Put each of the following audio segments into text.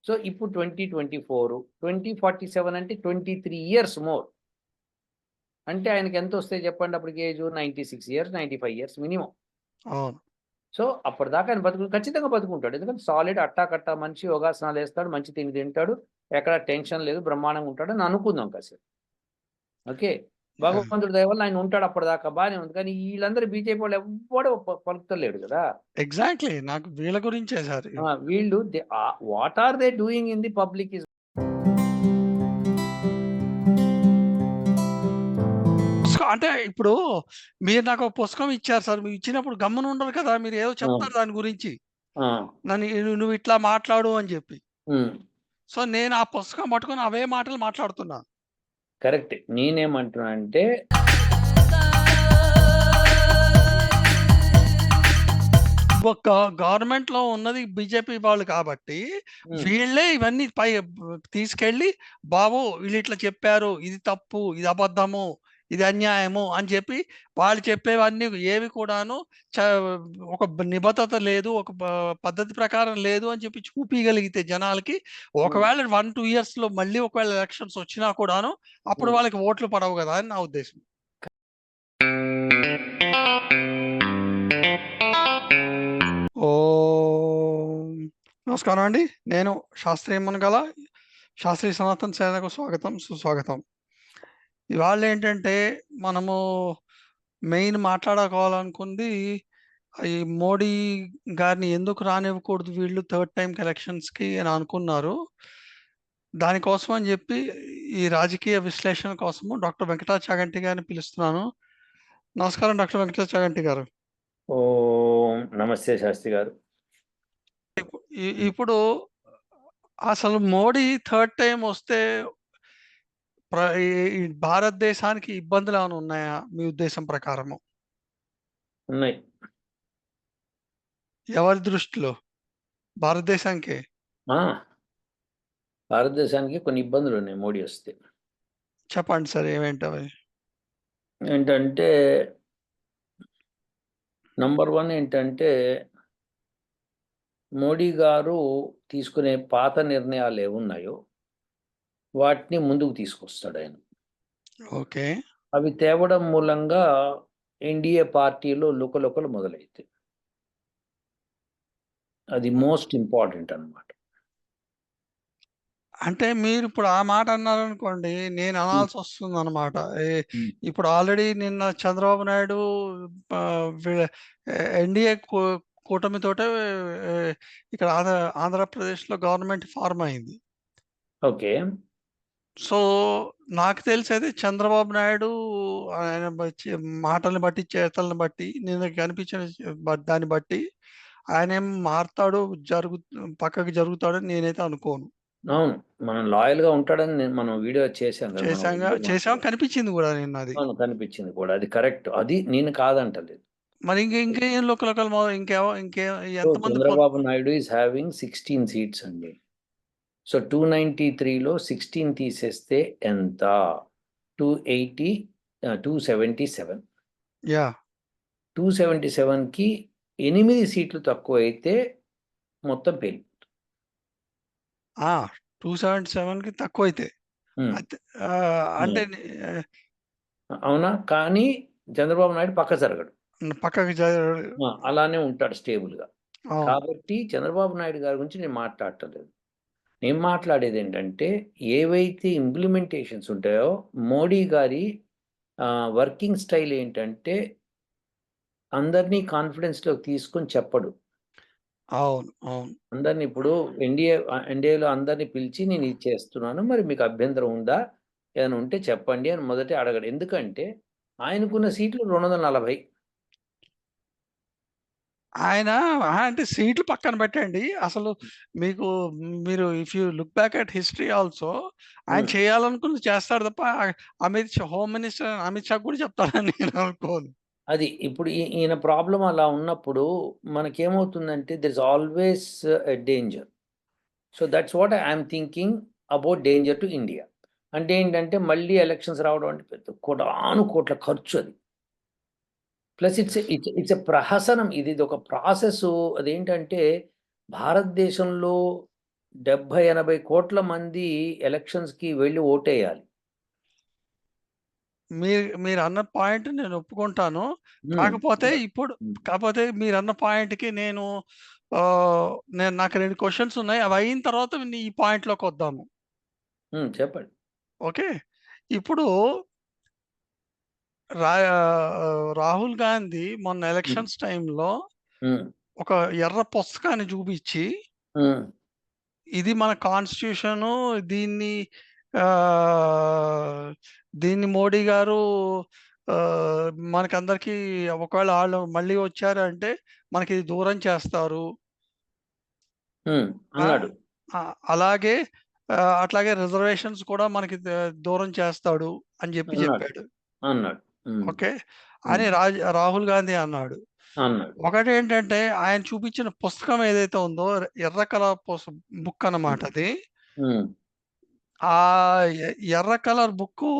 So ఇప్పుడు 2024, 2047 అంటే 23 years more. అంటే ఆయనకి ఎంత వస్తాయి చెప్పండి అప్పటికి ఏజ్? 96 years, 95 years minimum. అవును. సో అప్పటిదాకా ఆయన ఖచ్చితంగా బతుకుంటాడు. ఎందుకంటే సాలిడ్ అట్టాకట్టా మనిషి, యోగాసనాలు వేస్తాడు, మంచి తిండి తింటాడు, ఎక్కడ టెన్షన్ లేదు, బ్రహ్మాండంగా ఉంటాడు అని అనుకుందాం కాసేపు. ఓకే. భగవంతుడి దయ వల్ల ఆయన ఉంటాడు అప్పటిదాకా, బాగానే ఉంది. కానీ వీళ్ళందరూ బీజేపీ వాళ్ళు ఎవ్వడు పలుకుతలేడు కదా. ఎగ్జాక్ట్లీ, నాకు వీళ్ళ గురించే సార్. వీళ్ళు what are they doing in the public is. అంటే ఇప్పుడు మీరు నాకు ఒక పుస్తకం ఇచ్చారు సార్. మీరు ఇచ్చినప్పుడు గమ్మున ఉండరు కదా, మీరు ఏదో చెప్తారు దాని గురించి. నన్ను నువ్వు ఇట్లా మాట్లాడు అని చెప్పి. సో నేను ఆ పుస్తకం పట్టుకొని అవే మాటలు మాట్లాడుతున్నా. కరెక్ట్. నేనేమంటున్నా అంటే గవర్నమెంట్ లో ఉన్నది బీజేపీ వాళ్ళు కాబట్టి వీళ్ళే ఇవన్నీ పై తీసుకెళ్ళి, బాబు వీళ్ళు ఇట్లా చెప్పారు, ఇది తప్పు, ఇది అబద్ధము, ఇది అన్యాయము అని చెప్పి వాళ్ళు చెప్పేవన్నీ ఏవి కూడాను ఒక నిబద్ధత లేదు, ఒక పద్ధతి ప్రకారం లేదు అని చెప్పి చూపించగలిగితే జనాలకి, ఒకవేళ 1-2 years లో మళ్ళీ ఒకవేళ ఎలక్షన్స్ వచ్చినా కూడాను అప్పుడు వాళ్ళకి ఓట్లు పడవు కదా అని నా ఉద్దేశం. నమస్కారం అండి. నేను శాస్త్రీయ మునగల శాస్త్రీయ సనాతన సేనకు స్వాగతం, సుస్వాగతం. ఇవాళ ఏంటంటే మనము మెయిన్ మాట్లాడుకోవాలనుకుంది, ఈ మోడీ గారిని ఎందుకు రానివ్వకూడదు వీళ్ళు థర్డ్ టైంకి ఎలక్షన్స్కి అని అనుకున్నారు. దానికోసం అని చెప్పి ఈ రాజకీయ విశ్లేషణ కోసము డాక్టర్ వెంకటా చాగంటి గారిని పిలుస్తున్నాను. నమస్కారం డాక్టర్ వెంకటా చాగంటి గారు. నమస్తే శాస్త్రి గారు. ఇప్పుడు అసలు మోడీ థర్డ్ టైం వస్తే ఈ భారతదేశానికి ఇబ్బందులు ఏమైనా ఉన్నాయా మీ ఉద్దేశం ప్రకారము? ఉన్నాయి. ఎవరి దృష్టిలో? భారతదేశానికి భారతదేశానికి కొన్ని ఇబ్బందులు ఉన్నాయి మోడీ వస్తే. చెప్పండి సార్, ఏమేంటవి? ఏంటంటే నంబర్ 1 ఏంటంటే మోడీ గారు తీసుకునే పాత నిర్ణయాలు ఏమున్నాయో వాటిని ముందుకు తీసుకొస్తాడు ఆయన. ఓకే. అవి తేవడం మూలంగా ఎన్డీఏ పార్టీలో లుకలుకలు మొదలైతాయి. అది మోస్ట్ ఇంపార్టెంట్ అన్నమాట. అంటే మీరు ఇప్పుడు ఆ మాట అన్నారనుకోండి, నేను అనాల్సి వస్తుంది అనమాట. ఇప్పుడు ఆల్రెడీ నిన్న చంద్రబాబు నాయుడు ఎన్డీఏ కూటమితోటే ఇక్కడ ఆంధ్రప్రదేశ్లో గవర్నమెంట్ ఫార్మ్ అయింది. ఓకే. సో నాకు తెలిసేది చంద్రబాబు నాయుడు ఆయన మాటలను బట్టి, చేతలను బట్టి, నిన్న కనిపించిన దాన్ని బట్టి ఆయన ఏం మారుతాడు, పక్కకి జరుగుతాడని నేనైతే అనుకోను. అవును, మనం లాయల్ గా ఉంటాడని మనం వీడియో చేసాం, కనిపించింది కూడా నిన్న. అది కనిపించింది కూడా, అది కరెక్ట్. అది నేను కాదంటలేదు. మరి ఇంకేం లోకల్ ఎంతమంది? Chandrababu Naidu is having 16 seats అండి. సో 293లో 16 తీసేస్తే ఎంత? 280, 277. 277కి 8 సీట్లు తక్కువ అయితే మొత్తం పేలిపోతుంది. 277కి తక్కువ అయితే అంటే అవునా? కానీ చంద్రబాబు నాయుడు పక్కకు జరగడు, అలానే ఉంటాడు స్టేబుల్గా. కాబట్టి చంద్రబాబు నాయుడు గారి గురించి నేను మాట్లాడలేదు. నేను మాట్లాడేది ఏంటంటే, ఏవైతే ఇంప్లిమెంటేషన్స్ ఉంటాయో మోడీ గారి వర్కింగ్ స్టైల్ ఏంటంటే అందరినీ కాన్ఫిడెన్స్లోకి తీసుకొని చెప్పడు. అవును. అందరినీ ఇప్పుడు ఎన్డీఏలో అందరినీ పిలిచి నేను ఇది చేస్తున్నాను, మరి మీకు అభ్యంతరం ఉందా, ఏదైనా ఉంటే చెప్పండి అని మొదట అడగడు. ఎందుకంటే ఆయనకున్న సీట్లు 240. ఆయన అంటే సీట్లు పక్కన పెట్టండి. అసలు మీరు if you look back at history also, ఆయన చేయాలనుకున్నది చేస్తాడు తప్ప హోమ్ మినిస్టర్ అమిత్ షా కూడా చెప్తాడని నేను అనుకోను. అది ఇప్పుడు ఈయన ప్రాబ్లం అలా ఉన్నప్పుడు మనకేమవుతుందంటే there is always a danger. So that's what I'm thinking about danger to India. అంటే ఏంటంటే మళ్ళీ ఎలక్షన్స్ రావడం అంటే పెద్ద కోట్ల ఖర్చు అది. ప్లస్ ఇట్స్ ఎ ప్రహసనం. ఇది ఒక ప్రాసెస్. అదేంటంటే భారతదేశంలో 70-80 కోట్ల మంది ఎలక్షన్స్‌కి వెళ్ళి ఓటేయాలి. మీరన్న పాయింట్ నేను ఒప్పుకుంటాను. కాకపోతే మీరన్న పాయింట్‌కి నేను నాకు 2 క్వెషన్స్ ఉన్నాయి. అవి అయిన తర్వాత ఈ పాయింట్‌లోకొద్దాము. చెప్పండి. ఓకే. ఇప్పుడు రాహుల్ గాంధీ మొన్న ఎలక్షన్స్ టైమ్‌లో ఒక ఎర్ర పుస్తకాన్ని చూపించి ఇది మన కాన్స్టిట్యూషను. దీన్ని దీన్ని మోడీ గారు మనకందరికీ ఒకవేళ ఆళ్ళు మళ్ళీ వచ్చారంటే మనకి దూరం చేస్తారు. అన్నాడు. అలాగే అట్లాగే రిజర్వేషన్స్ కూడా మనకి దూరం చేస్తాడు అని చెప్పాడు. అన్నాడు. ఓకే. అని రాహుల్ గాంధీ అన్నాడు. ఒకటేంటంటే ఆయన చూపించిన పుస్తకం ఏదైతే ఉందో ఎర్ర కలర్ బుక్ అన్నమాట అది. ఆ ఎర్ర కలర్ బుక్కు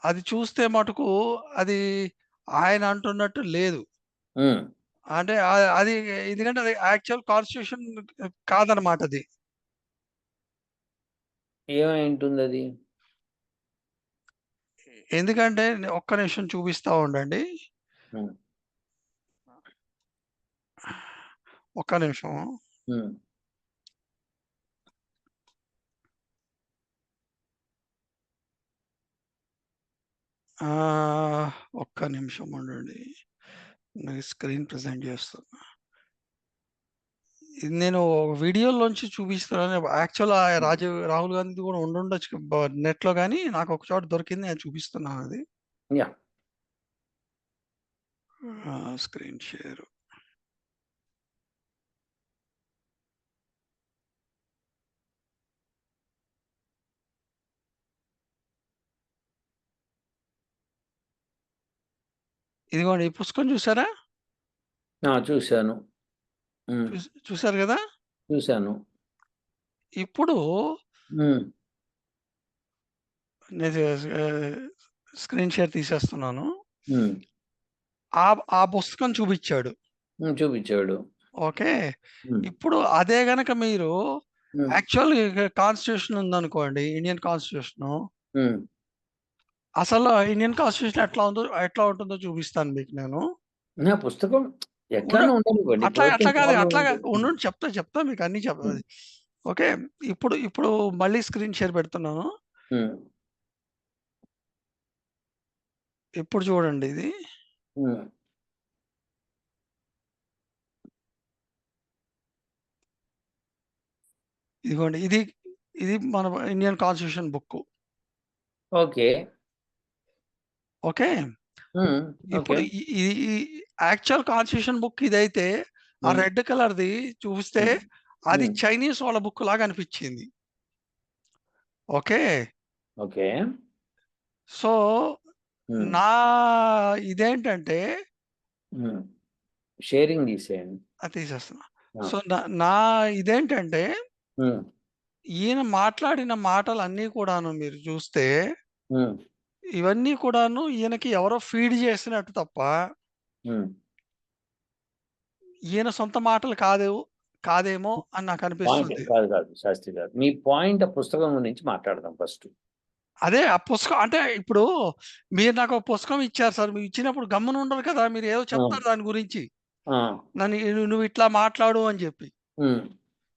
అది చూస్తే మటుకు అది ఆయన అంటున్నట్టు లేదు. అంటే అది ఎందుకంటే అది యాక్చువల్ కాన్స్టిట్యూషన్ కాదనమాట అది. ఏమై ఉంటుందది? ఎందుకంటే ఒక్క నిమిషం చూపిస్తా ఉండండి. ఒక్క నిమిషం. ఒక్క నిమిషం ఉండండి. స్క్రీన్ ప్రెజెంట్ చేస్తున్నా. ఇది నేను వీడియోలోంచి చూపిస్తున్నాను. యాక్చువల్ రాహుల్ గాంధీది కూడా ఉండుండొచ్చు నెట్‌లో గానీ నాకు ఒక చోట దొరికింది. నేను చూపిస్తున్నాను అది. యాహ్! Screen share. ఇదిగోండి ఈ పుస్తకం చూసారా? చూసాను. చూసారు గదా! చూసాను. ఇప్పుడు నేను స్క్రీన్ షేర్ తీసేస్తున్నాను. ఆ పుస్తకం చూపిచ్చాడు. చూపిచ్చాడు. ఓకే. ఇప్పుడు అదే గనక మీరు యాక్చువల్ కాన్స్టిట్యూషన్ ఉందనుకోండి. Indian constitution. అసలు ఇండియన్ కాన్స్టిట్యూషన్ ఎట్లా ఉంటుందో చూపిస్తాను మీకు నేను. నా పుస్తకం ఎట్లానో ఉండనివ్వండి. అట్లాగా ఉండండి చెప్తా మీకు అన్నీ చెప్పాలి. ఓకే. ఇప్పుడు మళ్ళీ స్క్రీన్ షేర్ పెడుతున్నాను. ఇప్పుడు చూడండి ఇది. ఇదిగోండి ఇది మన Indian constitution book. Okay. Okay. ఇప్పుడు ఈ యాక్చువల్ కాన్స్టిట్యూషన్ బుక్ ఇదైతే ఆ రెడ్ కలర్‌ది చూస్తే అది చైనీస్ వాళ్ళ బుక్ లాగా అనిపిచ్చింది. ఓకే. ఓకే. సో, నా ఇదేంటంటే షేరింగ్ తీసేయండి. తీసేస్తున్నా. సో, నా ఇదేంటంటే ఈయన మాట్లాడిన మాటలన్నీ కూడాను మీరు చూస్తే ఇవన్నీ కూడాను ఈయనకి ఎవరో ఫీడ్ చేసినట్టు తప్ప ఈయన సొంత మాటలు కాదేమో అని నాకు అనిపిస్తుంది. కాదు శాస్త్రి గారు. మీ పాయింట్ పుస్తకం గురించి మాట్లాడదాం ఫస్ట్. అదే ఆ పుస్తకం అంటే ఇప్పుడు మీరు నాకు ఒక పుస్తకం ఇచ్చారు సార్. మీరు ఇచ్చినప్పుడు గమ్మున ఉండరు కదా! మీరు ఏదో చెప్తారు దాని గురించి. నువ్వు ఇట్లా మాట్లాడు అని చెప్పి.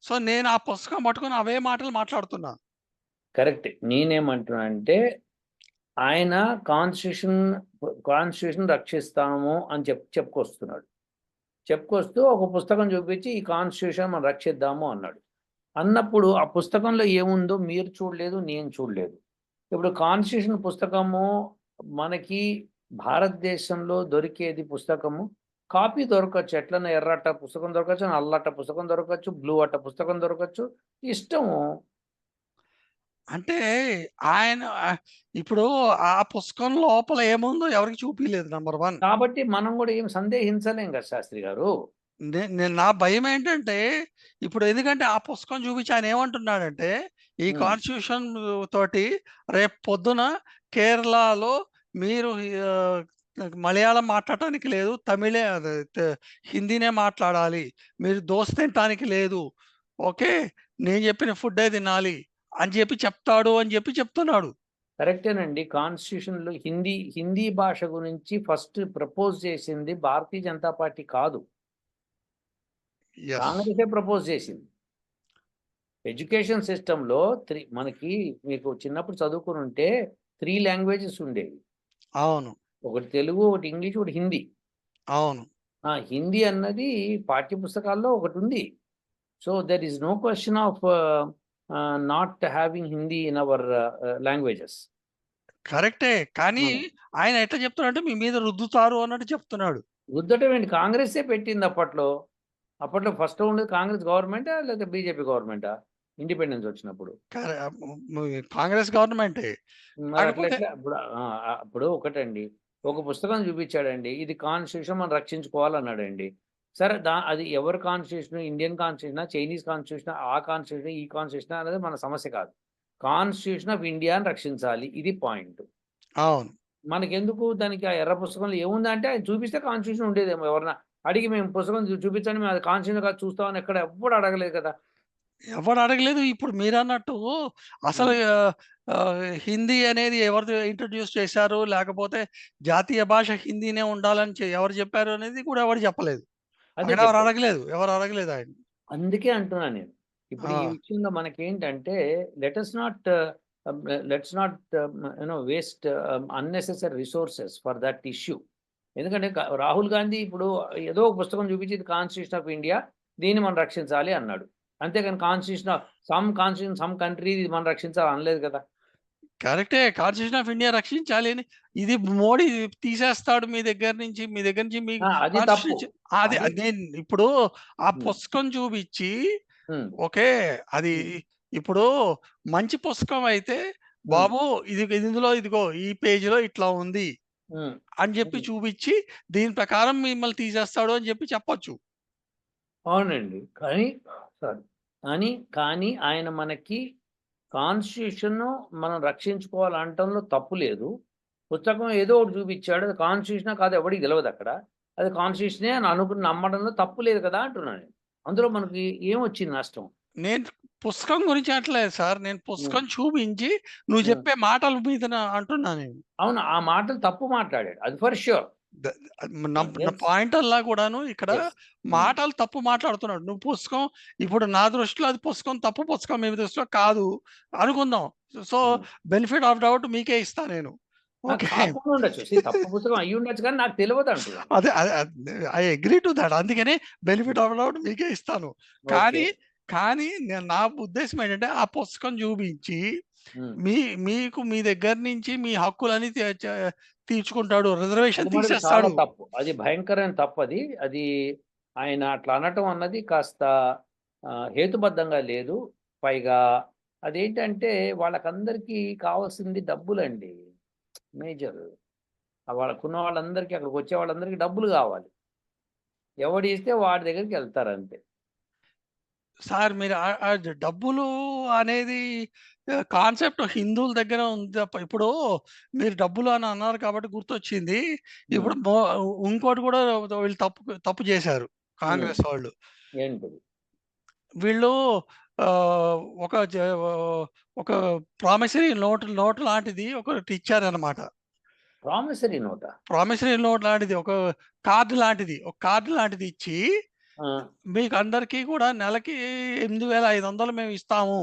సో, నేను ఆ పుస్తకం పట్టుకొని అవే మాటలు మాట్లాడుతున్నా. కరెక్ట్. నేనేమంటున్నానంటే ఆయన కాన్స్టిట్యూషన్ రక్షిస్తాము అని చెప్పుకొస్తున్నాడు. చెప్పుకొస్తూ ఒక పుస్తకం చూపించి ఈ కాన్స్టిట్యూషన్ మనం రక్షిద్దాము అన్నాడు. అన్నప్పుడు ఆ పుస్తకంలో ఏముందో మీరు చూడలేదు, నేను చూడలేదు. ఇప్పుడు కాన్స్టిట్యూషన్ పుస్తకము మనకి భారతదేశంలో దొరికేది పుస్తకము కాపీ దొరకచ్చు. ఎట్లన్నా ఎర్రట్ట పుస్తకం దొరకచ్చు, నల్లట్ట పుస్తకం దొరకచ్చు, బ్లూ అట్ట పుస్తకం దొరకచ్చు. ఇష్టము. అంటే ఆయన ఇప్పుడు ఆ పుస్తకం లోపల ఏముందో ఎవరికీ చూపియలేదు నంబర్ 1. కాబట్టి మనం కూడా ఏం సందేహించలేం కదా శాస్త్రి గారు. నా భయమేంటంటే ఇప్పుడు ఎందుకంటే ఆ పుస్తకం చూపించి ఆయన ఏమంటున్నాడంటే ఈ కాన్స్టిట్యూషన్ తోటి రేపు పొద్దున కేరళలో మీరు మలయాళం మాట్లాడటానికి లేదు, తమిళే హిందీనే మాట్లాడాలి, మీరు దోశ తినటానికి లేదు, ఓకే, నేను చెప్పిన ఫుడ్డే తినాలి అని చెప్తాడు అని చెప్తున్నాడు. కరెక్టేనండి. కాన్స్టిట్యూషన్‌లో హిందీ భాష గురించి ఫస్ట్ ప్రపోజ్ చేసింది భారతీయ జనతా పార్టీ కాదు. కాంగ్రెసే ప్రపోజ్ చేసింది. ఎడ్యుకేషన్ సిస్టమ్‌లో మనకి మీకు చిన్నప్పుడు చదువుకునుంటే 3 లాంగ్వేజెస్ ఉండేవి. అవును. ఒకటి తెలుగు, ఒకటి ఇంగ్లీష్, ఒకటి హిందీ. అవును. హిందీ అన్నది పాఠ్య పుస్తకాల్లో ఒకటుంది. So, there is no question of not having Hindi in our languages. కరెక్టే. కానీ ఆయన ఎట్లా చెప్తున్నాడంటే మీ మీద రుద్దుతారు అన్నట్టు చెప్తున్నాడు. రుద్దటం ఏంటి? కాంగ్రెస్సే పెట్టింది అప్పట్లో. అప్పట్లో ఫస్ట్ ఉండేది కాంగ్రెస్ గవర్నమెంటా? లేదా బీజేపీ గవర్నమెంటా? ఇండిపెండెన్స్ వచ్చినప్పుడు. కాంగ్రెస్ గవర్నమెంటే. మరి కాకపోతే అట్లెట్లా? ఇప్పుడు ఒకటండి. ఒక పుస్తకం చూపించాడండి. ఇది కాన్స్టిట్యూషన్ మనం రక్షించుకోవాలన్నాడండి. సరే అది ఎవరి కాన్స్టిట్యూషన్? ఇండియన్ కాన్స్టిట్యూషనా? చైనీస్ కాన్స్టిట్యూషనా? ఆ కాన్స్టిట్యూషనా? ఈ కాన్స్టిట్యూషనా? అనేది మన సమస్య కాదు. కాన్స్టిట్యూషన్ ఆఫ్ ఇండియాని రక్షించాలి. ఇది పాయింట్. అవును. మనకెందుకు దానికి ఆ ఎర్ర పుస్తకంలో ఏముందంటే ఆయన చూపిస్తే కాన్స్టిట్యూషన్ ఉండేదేమో. ఎవరన్నా అడిగి మేము పుస్తకం చూపించండి మేము అది కాన్స్టిట్యూషన్ కాదు చూస్తామని ఎక్కడ ఎవ్వడు అడగలేదు కదా! ఎవరు అడగలేదు. ఇప్పుడు మీరన్నట్టు అసలు హిందీ అనేది ఎవరు ఇంట్రొడ్యూస్ చేశారు? లేకపోతే జాతీయ భాష హిందీనే ఉండాలని ఎవరు చెప్పారు అనేది కూడా ఎవరు చెప్పలేదు. అదే అక్కడ ఎవరు చెప్పాను. అడగలేదు. ఎవరు అడగలేదు ఆయన్ని. అందుకే అంటున్నాను నేను. ఇప్పుడు ఈ ఆ! విషయంలో మనకేంటంటే let's not waste unnecessary resources for that issue. ఎందుకంటే రాహుల్ గాంధీ ఇప్పుడు ఏదో ఒక పుస్తకం చూపించి ఇది కాన్స్టిట్యూషన్ ఆఫ్ ఇండియా దీన్ని మనం రక్షించాలి అన్నాడు. అంతేగాని కాన్స్టిట్యూషన్ సమ్ కంట్రీ ఇది మనం రక్షించాలి అనలేదు కదా! కరెక్టే. కాన్స్టిట్యూషన్ ఆఫ్ ఇండియా రక్షించాలి అని ఇది మోడీ తీసేస్తాడు మీ దగ్గర నుంచి మీకు అది తప్పు. కాన్స్టిట్యూషన్ అది అది నేను ఇప్పుడు ఆ హ్మ్. పుస్తకం చూపించి హ్మ్. ఓకే. అది హ్మ్. ఇప్పుడు మంచి పుస్తకం అయితే హ్మ్. బాబు ఇందులో ఇదిగో ఈ పేజీలో ఇట్లా ఉంది హ్మ్. అని హ్మ్. చూపించి దీని ప్రకారం మిమ్మల్ని తీసేస్తాడు అని చెప్పొచ్చు. అవునండి. సారీ. కానీ ఆయన మనకి కాన్స్టిట్యూషన్‌ను మనం రక్షించుకోవాలనటంలో తప్పు లేదు. పుస్తకం ఏదో ఒకటి చూపిచ్చాడు. అది కాన్స్టిట్యూషనో కాదో ఎవడికి తెలవదక్కడ. అది కాన్స్టిట్యూషనే అని అనుకుని నమ్మడంలో తప్పు లేదు కదా! అంటున్నాను నేను. అందులో మనకి ఏమొచ్చింది నష్టం? నేను పుస్తకం గురించి అనట్లేదు సార్. నేను హ్మ్. పుస్తకం చూపించి నువ్వు హ్మ్. చెప్పే మాటల మీదన అంటున్నా నేను. అవును. ఆ మాటలు తప్పు మాట్లాడాడు. అది ఫర్ ష్యూర్. ద నా యెస్. పాయింటల్లా కూడాను ఇక్కడ యెస్. హ్మ్. మాటలు తప్పు మాట్లాడుతున్నాడు. నువ్వు పుస్తకం ఇప్పుడు నా దృష్టిలో అది పుస్తకం తప్పు పుస్తకం మీ దృష్టిలో కాదు అనుకుందాం. సో, హ్మ్. బెనిఫిట్ ఆఫ్ డౌట్ మీకే ఇస్తా నేను. ఓకే. కాకుండా ఉండొచ్చు. తప్పు పుస్తకం అయ్యుండొచ్చు కానీ నాకు తెలవదంటున్నాను. అదే ఐ అగ్రీ టు థట్. అందుకనే బెనిఫిట్ ఆఫ్ డౌట్ మీకే ఇస్తాను. ఓకే. కానీ, నా ఉద్దేశ్యం ఏంటంటే ఆ పుస్తకం చూపించి హ్మ్. మీకు మీ దగ్గర నుంచి మీ హక్కులన్నీ తీర్చుకుంటాడు. అది రిజర్వేషన్ మటుకు చాలా తీసేస్తాడు. తప్పు. అది భయంకరమైన తప్పది. అది ఆయన అట్లా అనటం అన్నది కాస్త హేతుబద్ధంగా లేదు. పైగా అదేంటంటే వాళ్ళకందరికీ కావాల్సింది డబ్బులండి. మేజర్. వాళ్ళకున్న వాళ్ళందరికీ అక్కడికొచ్చే వాళ్ళందరికీ డబ్బులు గావాలి. ఎవడిస్తే వాడి దగ్గరికెళ్తారంతే. సార్ మీరు డబ్బులు అనేది కాన్సెప్ట్ హిందువుల దగ్గర ఉంది తప్ప ఇప్పుడు మీరు డబ్బులు అని అన్నారు కాబట్టి గుర్తొచ్చింది. హ్మ్. ఇప్పుడు ఇంకోటి కూడా వీళ్ళు తప్పు చేశారు హ్మ్. కాంగ్రెస్ వాళ్ళు. ఏంటిది? వీళ్ళు ఆహ్, ఒక జ ఒక ప్రామిసరీ నోట్ లాంటిది ఒకటి ఇచ్చారన్నమాట. ప్రామిసరీ నోటా? ప్రామిసరీ నోట్ లాంటిది ఒక కార్డ్ లాంటిది ఇచ్చి ఆ! మీకందరికీ కూడా నెలకి 8,500 మేము ఇస్తాము.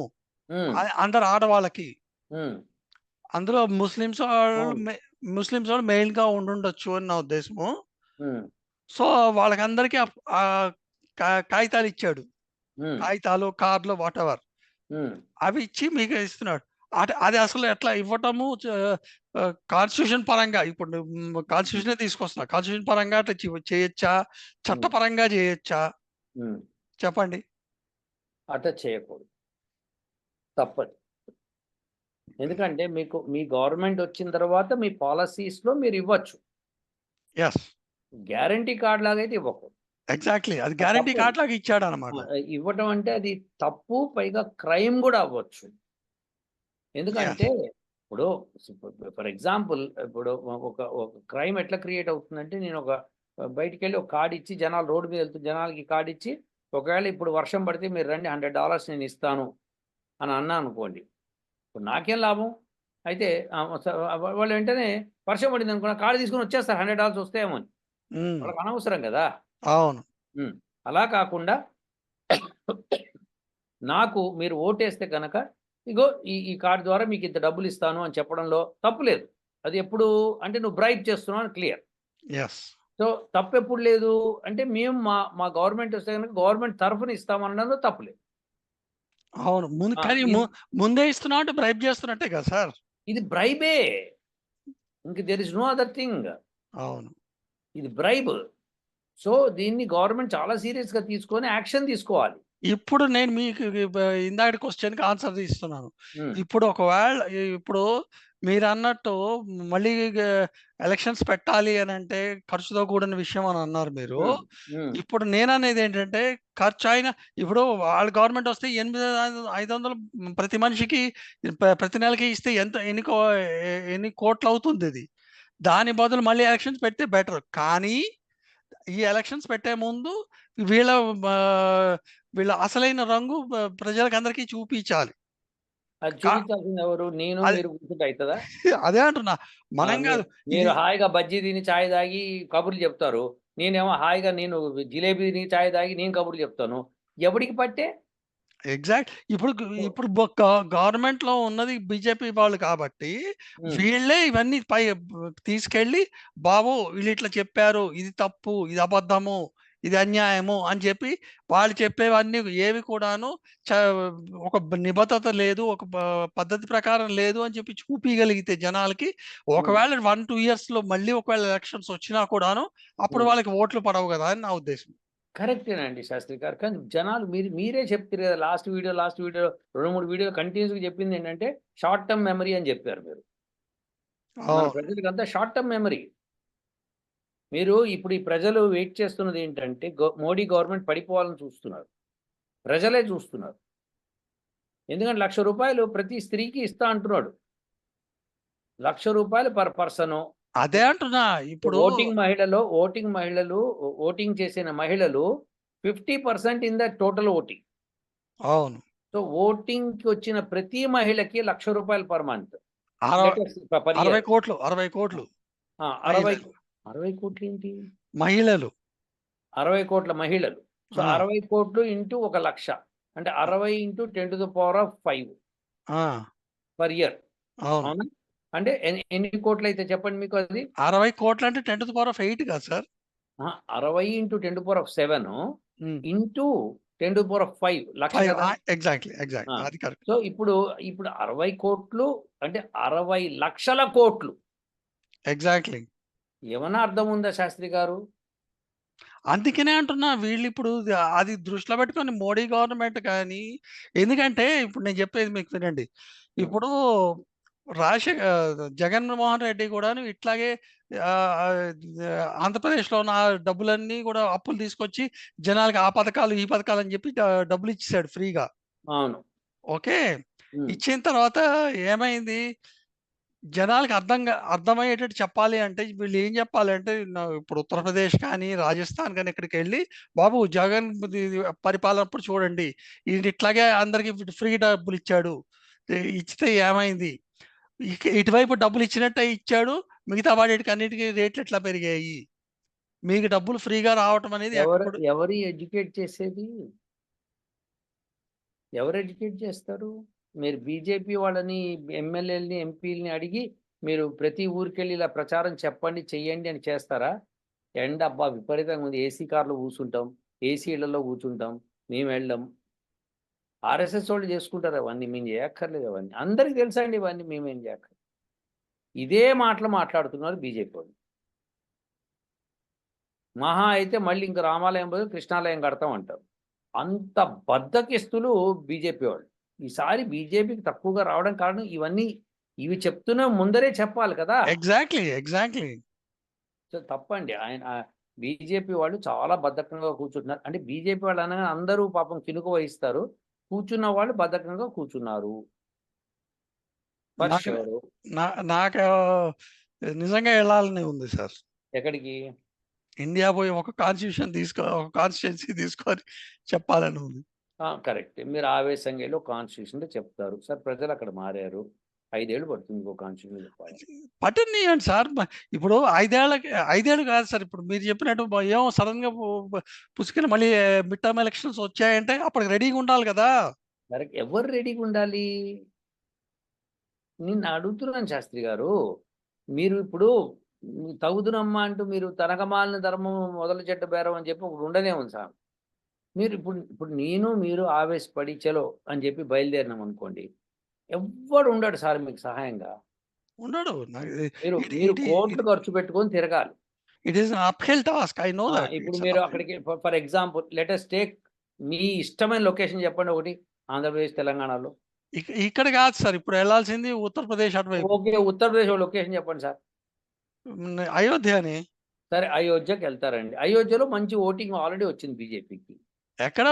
హ్మ్. అందరు ఆడవాళ్ళకి. హ్మ్. అందులో అవును. ముస్లిమ్స్ వాళ్ళు మెయిన్‌గా ఉండుండొచ్చు అని నా ఉద్దేశము. హ్మ్. సో, వాళ్ళకందరికీ కాగితాలిచ్చాడు. హ్మ్. కాగితాలు, కార్డ్‌లు వాటెవర్. హ్మ్. అవి ఇచ్చి మీకు ఇస్తున్నాడు. అది అసలు ఎట్లా ఇవ్వటము కాన్స్టిట్యూషన్ పరంగా ఇప్పుడు కాన్స్టిట్యూషనే తీసుకొస్తున్నా. కాన్స్టిట్యూషన్ పరంగా అట్లా చేయొచ్చా? హ్మ్. చట్టపరంగా చేయొచ్చా? హ్మ్. చెప్పండి. అట్లా చేయకూడదు. తప్పది. ఎందుకంటే మీ గవర్నమెంట్ వచ్చిన తర్వాత మీ పాలిసీస్‌లో మీరివ్వచ్చు. యెస్. గ్యారంటీ కార్డ్ లాగైతే ఇవ్వకూడదు. ఎగ్జాక్ట్‌లీ. అది అది గ్యారంటీ తప్పది. కార్డ్ లాగా ఇచ్చాడన్నమాట. ఇవ్వటం అంటే అది తప్పు. పైగా క్రైమ్ గూడా అవ్వచ్చు. ఎందుకంటే ఇప్పుడు ఫర్ ఎగ్జాంపుల్ ఇప్పుడు ఒక క్రైమ్ ఎట్లా క్రియేట్ అవుతుందంటే, నేను బయటికెళ్ళి ఒక కార్డ్ ఇచ్చి, జనాలు రోడ్డు మీద వెళ్తున్న జనాలకి కార్డ్ ఇచ్చి, ఒకవేళ ఇప్పుడు వర్షం పడితే మీరు రండి $100 నేను ఇస్తాను అని అన్నా అనుకోండి. ఇప్పుడు నాకేం లాభం? అయితే వాళ్ళు వెంటనే వర్షం పడింది అనుకో, కార్డ్ తీసుకొని వచ్చేస్తారు, $100 వస్తాయేమో అని. వాళ్ళకి అనవసరం కదా. అవును. అలా కాకుండా నాకు మీరు ఓటేస్తే కనుక ఇగో ఈ కార్డ్ ద్వారా మీకు ఇంత డబ్బులు ఇస్తాను అని చెప్పడంలో తప్పు లేదు. అది ఎప్పుడు అంటే నువ్వు బ్రైబ్ చేస్తున్నావు అని క్లియర్. సో తప్పెప్పుడు లేదు అంటే, మేము మా గవర్నమెంట్ వస్తే కనుక గవర్నమెంట్ తరఫున ఇస్తామనడంలో తప్పు లేదు. అవును. కానీ ముందే ఇస్తున్నావు అంటే బ్రైబ్ చేస్తున్నట్టే కదా సార్. ఇది బ్రైబే. ఇంక there is no other thing. అవును. ఇది బ్రైబ్. సో దీన్ని గవర్నమెంట్ చాలా సీరియస్‌గా తీసుకొని యాక్షన్ తీసుకోవాలి. ఇప్పుడు నేను మీకు ఇందాకటి క్వెషన్‌కి ఆన్సర్ ఇస్తున్నాను. హ్మ్. ఇప్పుడు మీరన్నట్టు మళ్ళీ ఎలక్షన్స్ పెట్టాలి అనంటే ఖర్చుతో కూడిన విషయం అని అన్నారు మీరు. ఇప్పుడు నేననేదేంటంటే ఖర్చయిన ఇప్పుడు వాళ్ళ గవర్నమెంట్ వస్తే 500 ప్రతి మనిషికి ప్రతి నెలకి ఇస్తే ఎన్ని కోట్లవుతుందిది. దాని బదులు మళ్ళీ ఎలక్షన్స్ పెడితే బెటర్. కానీ ఈ ఎలక్షన్స్ పెట్టే ముందు వీళ్ళ వీళ్ళ అసలైన రంగు ప్రజలకందరికీ చూపించాలి. అది చూపించాల్సింది ఎవరు? నేను మీరు కూర్చుంటే అయితదా? అదే అంటున్నా. మనం కాదు. మీరు హాయిగా బజ్జీ తిని, చాయ్ తాగి కబుర్లు చెప్తారు. నేనేమో హాయిగా నేను జిలేబీ తిని, చాయ్ తాగి నేను కబుర్లు చెప్తాను. ఎవడికి పట్టే? ఎగ్జాక్ట్. ఇప్పుడు గవర్నమెంట్‌లో ఉన్నది బీజేపీ వాళ్ళు కాబట్టి, వీళ్ళే ఇవన్నీ తీసుకెళ్ళి బాబు వీళ్ళిట్లా చెప్పారు. ఇది తప్పు, ఇది అబద్ధము, ఇది అన్యాయము అని చెప్పి వాళ్ళు చెప్పేవన్నీ ఏవి కూడాను ఒక నిబద్ధత లేదు, ఒక పద్ధతి ప్రకారం లేదు అని చెప్పి చూపియగలిగితే జనాలకి, ఒకవేళ 1, 2 ఇయర్స్‌లో మళ్ళీ ఒకవేళ ఎలక్షన్స్ వచ్చినా కూడాను అప్పుడు వాళ్ళకి ఓట్లు పడవు గదా అని నా ఉద్దేశం. కరెక్టేనండి శాస్త్రి గారు. కానీ జనాలు మీరే చెప్తారు కదా, లాస్ట్ వీడియో 2, 3 వీడియోలు కంటిన్యూస్‌గా చెప్పిందేంటంటే షార్ట్ టర్మ్ మెమరీ అని చెప్పారు మీరు. మన ప్రజలకంతా షార్ట్ టర్మ్ మెమరీ. మీరు ఇప్పుడు ఈ ప్రజలు వెయిట్ చేస్తున్నది ఏంటంటే, మోడీ గవర్నమెంట్ పడిపోవాలని చూస్తున్నారు. ప్రజలే చూస్తున్నారు. ఎందుకంటే ₹1,00,000 ప్రతి స్త్రీకి ఇస్తా అంటున్నాడు. ₹1,00,000 పర్ పర్సను. అదే అంటున్నా. ఇప్పుడు ఓటింగ్ చేసిన మహిళలు 50% ఇన్ ద టోటల్ ఓటింగ్. అవును. సో ఓటింగ్‌కి వచ్చిన ప్రతి మహిళకి ₹1,00,000 పర్ మంత్. 60 కోట్లు. 60 కోట్లు. 60 కోట్లేంటి? మహిళలు. 60 కోట్ల మహిళలు. సో 60 కోట్లు ఇంటూ 1,00,000 అంటే 60 ఇంటూ 10⁵ పర్ ఇయర్. అవునా? అంటే ఎన్ని కోట్లయితే చెప్పండి మీకు అది? 60 కోట్లు అంటే 10⁸ కాదు సార్. 60 ఇంటూ 10⁻7 ఇంటూ 10⁵ లక్ష కదా. ఎగ్జాక్ట్‌లీ. అది కరెక్ట్. సో ఇప్పుడు 60 కోట్లు అంటే 60 లక్షల కోట్లు. ఎగ్జాక్ట్‌లీ. ఏమన్నా అర్థం ఉందా శాస్త్రి గారు? అందుకనే అంటున్నా వీళ్ళిప్పుడు అది దృష్టిలో పెట్టుకొని మోడీ గవర్నమెంట్ కానీ, ఎందుకంటే ఇప్పుడు నేను చెప్పేది మీకు వినండి. ఇప్పుడు జగన్మోహన్ రెడ్డి కూడాను ఇట్లాగే ఆంధ్రప్రదేశ్‌లో ఉన్న డబ్బులన్నీ కూడా అప్పులు తీసుకొచ్చి జనాలకి ఆ పథకాలు, ఈ పథకాలు అని చెప్పి డబ్బులు ఇచ్చేసాడు ఫ్రీగా. అవును. ఓకే. ఇచ్చిన తర్వాత ఏమైంది? జనాలకి అర్థమయ్యేటట్టు చెప్పాలి అంటే వీళ్ళు ఏం చెప్పాలంటే, ఇప్పుడు ఉత్తరప్రదేశ్ కానీ, రాజస్థాన్ కానీ ఇక్కడికెళ్ళి బాబు జగన్ పరిపాలనప్పుడు చూడండి. ఈయన ఇట్లాగే అందరికి ఫ్రీ డబ్బులు ఇచ్చాడు. ఇచ్చితే ఏమైంది? ఇటువైపు డబ్బులు ఇచ్చినట్టే ఇచ్చాడు. మిగతా వాటికన్నిటికి రేట్లు ఎట్లా పెరిగాయి? మీకు డబ్బులు ఫ్రీగా రావటం అనేది ఎవరు ఎడ్యుకేట్ చేసేది? ఎవరు ఎడ్యుకేట్ చేస్తారు? మీరు బీజేపీ వాళ్ళని, ఎమ్మెల్యేలని, ఎంపీలని అడిగి మీరు ప్రతి ఊరికెళ్ళి ఇలా ప్రచారం చెప్పండి, చెయ్యండి అని చేస్తారా? అబ్బా విపరీతంగా ఉంది. ఏసీ కార్‌లో కూర్చుంటాం. ఏసీ ఇళ్లలో కూర్చుంటాం. మేము వెళ్ళం. ఆర్ఎస్ఎస్ వాళ్ళు చేసుకుంటారు అవన్నీ. మేము చేయక్కర్లేదు అవన్నీ. అందరికి తెలుసండి ఇవన్నీ, మేమేం చేయక్కర్లేదు. ఇదే మాటలు మాట్లాడుతున్నారు బీజేపీ వాళ్ళు. మహా అయితే మళ్ళీ ఇంక రామాలయం బదులు కృష్ణాలయం కడతాం అంటారు. అంత బద్ధకిస్తులు బీజేపీ వాళ్ళు. ఈసారి బీజేపీకి తక్కువగా రావడం కారణం ఇవి చెప్తున్న ముందరే చెప్పాలి కదా. ఎగ్జాక్ట్‌లీ. సో తప్పండి. బీజేపీ వాళ్ళు చాలా బద్ధకంగా కూర్చుంటున్నారు. అంటే బీజేపీ వాళ్ళు అనగానే అందరూ పాపం కినుక వహిస్తారు. కూర్చున్న వాళ్ళు బద్ధకంగా కూర్చున్నారు. ఫర్ నాకు ష్యూర్. నాకు నిజంగా వెళ్ళాలని ఉంది సార్. ఎక్కడికి? ఇండియా పోయి ఒక కాన్స్టిట్యున్సీ తీసుకొని చెప్పాలని ఉంది. కరెక్ట్. మీరు ఆవేశంగా వెళ్ళి ఒక కాన్స్టిట్యూషన్‌లో చెప్తారు. సార్ ప్రజలు అక్కడ మారారు. 5 ఏళ్ళు పడుతుంది ఇంకో కాన్స్టిట్యూషన్ చెప్పాలి. పట్టనియ్యండి సార్. ఇప్పుడు 5 ఏళ్ళు కాదు సార్. ఇప్పుడు మీరు చెప్పినట్టు ఏమో సడన్‌గా పుసుకున మళ్ళీ మిడ్ టర్మ్ ఎలక్షన్స్ వచ్చాయంటే అప్పటికి రెడీగా ఉండాలి కదా! కరెక్ట్. ఎవరు రెడీగా ఉండాలి? నేను అడుగుతున్నాను శాస్త్రి గారు. మీరు ఇప్పుడు తగుదునమ్మా అంటూ మీరు తనకమాలిన ధర్మం మొదలు చెడ్డ బేరం అని చెప్పి ఒకటి ఉండనే ఉంది సార్. మీరు ఇప్పుడు ఇప్పుడు నేను మీరు ఆవేశపడి చలో అని చెప్పి బయలుదేరినాం అనుకోండి. ఎవ్వడు ఉండడు సార్ మీకు సహాయంగా. ఉండడు. మీరు మీరు కోట్లు ఖర్చు పెట్టుకొని తిరగాలి. It is an uphill task. I know that. ఇప్పుడు మీరు అక్కడికి for example let us take మీ ఇష్టమైన లొకేషన్ చెప్పండి ఒకటి ఆంధ్రప్రదేశ్, తెలంగాణలో. ఇక్కడ కాదు సార్. ఇప్పుడు వెళ్ళాల్సింది ఉత్తరప్రదేశ్ అటువైపు. ఓకే. ఉత్తరప్రదేశ్ లొకేషన్ చెప్పండి సార్. అయోధ్య అని. సరే అయోధ్యకెళ్తారండి. అయోధ్యలో మంచి ఓటింగ్ ఆల్రెడీ వచ్చింది బీజేపీకి. ఎక్కడ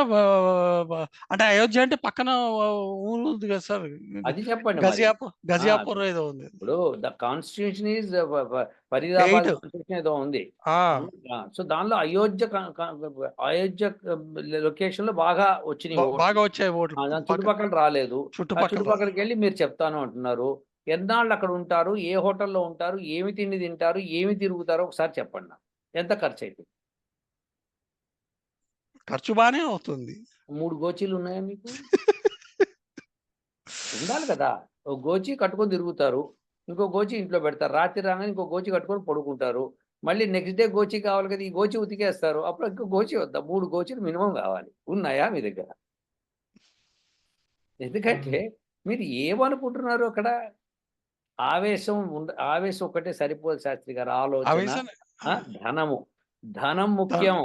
అంటే అయోధ్య అంటే పక్కన ఊరు ఉంది కదా సార్. అది చెప్పండి మరి. గజియాపూర్ ఏదో ఉంది. ఇప్పుడు the constitution is Faridabad 8. Constitution ఏదో ఉంది. ఆ! సో దానిలో అయోధ్య లొకేషన్‌లో బాగా వచ్చినాయి ఓట్లు. బాగా వచ్చాయి ఓట్లు. దాని చుట్టుపక్కల రాలేదు. చుట్టుపక్కల చుట్టుపక్కలకెళ్ళి మీరు చెప్తాను అంటున్నారు. ఎన్నాళ్ళు అక్కడ ఉంటారు? ఏ హోటల్‌లో ఉంటారు? ఏమి తిండి తింటారు? ఏమి తిరుగుతారో ఒకసారి చెప్పండి నాకు. ఎంత ఖర్చయితది? ఖర్చు బానే అవుతుంది. 3 గోచీలు ఉన్నాయా మీకు? ఉండాలి కదా! ఒక గోచి కట్టుకొని తిరుగుతారు. ఇంకో గోచి ఇంట్లో పెడతారు. రాత్రి రాగానే ఇంకో గోచి కట్టుకొని పడుకుంటారు. మళ్ళీ నెక్స్ట్ డే గోచి కావాలి కదా! ఈ గోచి ఉతికేస్తారు. అప్పుడు ఇంకో గోచి వద్దా? 3 గోచీలు మినిమమ్ కావాలి. ఉన్నాయా మీ దగ్గర? ఎందుకంటే మీరు ఏమనుకుంటున్నారు అక్కడ? ఆవేశం ఒక్కటే సరిపోదు శాస్త్రి గారు. ఆలోచన, ధనము. ధనం ముఖ్యం.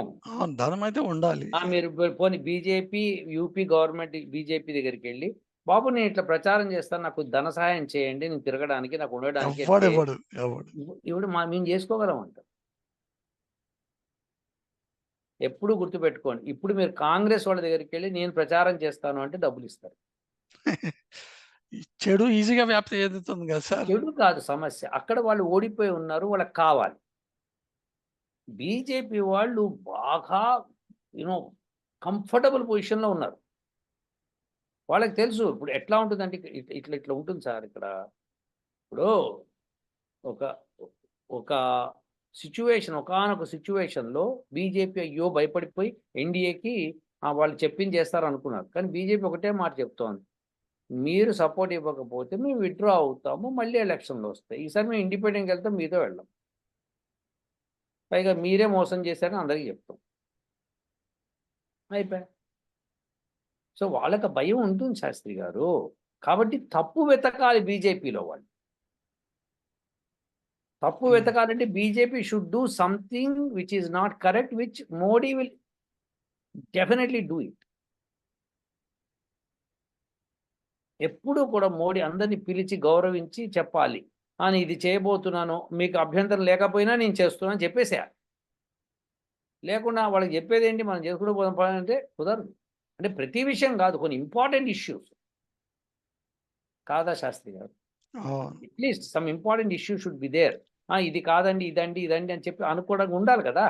ధనం అయితే ఉండాలి. మీరు పోనీ బీజేపీ, యూపీ గవర్నమెంట్ బీజేపీ దగ్గరికెళ్ళి, బాబు నేను ఇట్లా ప్రచారం చేస్తాను. నాకు ధన సహాయం చేయండి. నేను తిరగడానికి, నాకు ఉండడానికి ఎవ్వడు. ఇప్పుడు మేము చేసుకోగలం అంట. ఎప్పుడు గుర్తుపెట్టుకోండి. ఇప్పుడు మీరు కాంగ్రెస్ వాళ్ళ దగ్గరికెళ్ళి నేను ప్రచారం చేస్తాను అంటే డబ్బులిస్తారు. చెడు ఈజీగా వ్యాప్తి చెందుతుంది కదా సార్. చెడు కాదు సమస్య. అక్కడ వాళ్ళు ఓడిపోయి ఉన్నారు. వాళ్ళకి కావాలి. బీజేపీ వాళ్ళు బాగా కంఫర్టబుల్ పొజిషన్‌లో ఉన్నారు. వాళ్ళకి తెలుసు. ఇప్పుడు ఎట్లా ఉంటుందంటే ఇట్లా ఉంటుంది సార్ ఇక్కడ. ఇప్పుడు ఒక ఒక ఒకానొక సిట్యుయేషన్‌లో బీజేపీ అయ్యో! భయపడిపోయి ఎన్‌డీఏకి వాళ్ళు చెప్పింది చేస్తారనుకున్నారు. కానీ బీజేపీ ఒకటే మాట చెప్తోంది. మీరు సపోర్ట్ ఇవ్వకపోతే మేము విత్‌డ్రా అవుతాము. మళ్ళీ ఎలక్షన్‌లొస్తాయి. ఈసారి మేము ఇండిపెండెంట్‌గా వెళ్తాం. మీతో వెళ్ళం. పైగా మీరే మోసం చేశారని అందరికి చెప్తాం. అయిపాయే. సో వాళ్ళకి భయం ఉంటుంది శాస్త్రి గారు. కాబట్టి తప్పు వెతకాలి బీజేపీలో వాళ్ళు. తప్పు వెతకాలంటే BJP should do something which is not correct, which Modi will definitely do it. ఎప్పుడూ కూడా మోడీ అందరిని పిలిచి గౌరవించి చెప్పాలి. నేను ఇది చేయబోతున్నాను. మీకు అభ్యంతరం లేకపోయినా నేను చేస్తున్నాను అని చెప్పేసేయాలి. లేకుండా వాళ్ళకి చెప్పేదేంటి మనం చేసుకుంటూ పోదాం అంటే కుదరదు. అంటే ప్రతి విషయం కాదు, కొన్ని ఇంపార్టెంట్ ఇష్యూస్. కాదా శాస్త్రి గారు? At least some important issue should be there. ఇది కాదండి, ఇదండి అని చెప్పి అనుకోవడానికి ఉండాలి కదా!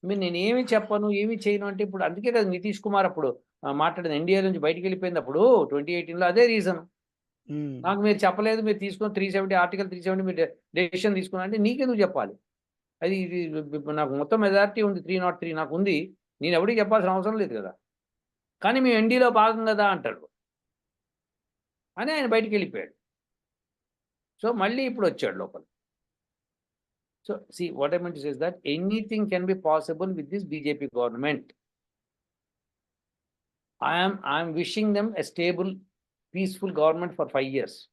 నేనేమి చెప్పను, ఏమి చేయను అంటే ఇప్పుడు అందుకే కదా నితీష్ కుమార్ అప్పుడు మాట్లాడింది ఎన్‌డీఏ నుంచి బయటికెళ్ళిపోయినప్పుడు 2018లో అదే రీజన్. నాకు మీరు చెప్పలేదు, మీరు తీసుకొని 370 ఆర్టికల్ 370 మీరు డెసిషన్ తీసుకున్నారంటే నీకెందుకు చెప్పాలి? ఇది నాకు మొత్తం మెజారిటీ ఉంది 303 నాకుంది. నేను ఎవరికీ చెప్పాల్సిన అవసరం లేదు కదా! కానీ మేము ఎన్‌డీలో భాగం కదా అంటాడు. అని ఆయన బయటికెళ్ళిపోయాడు. సో మళ్ళీ ఇప్పుడొచ్చాడు లోపలికి. So see what I mean to say is that anything can be possible with this BJP government. I am wishing them a stable, peaceful government for 5 years.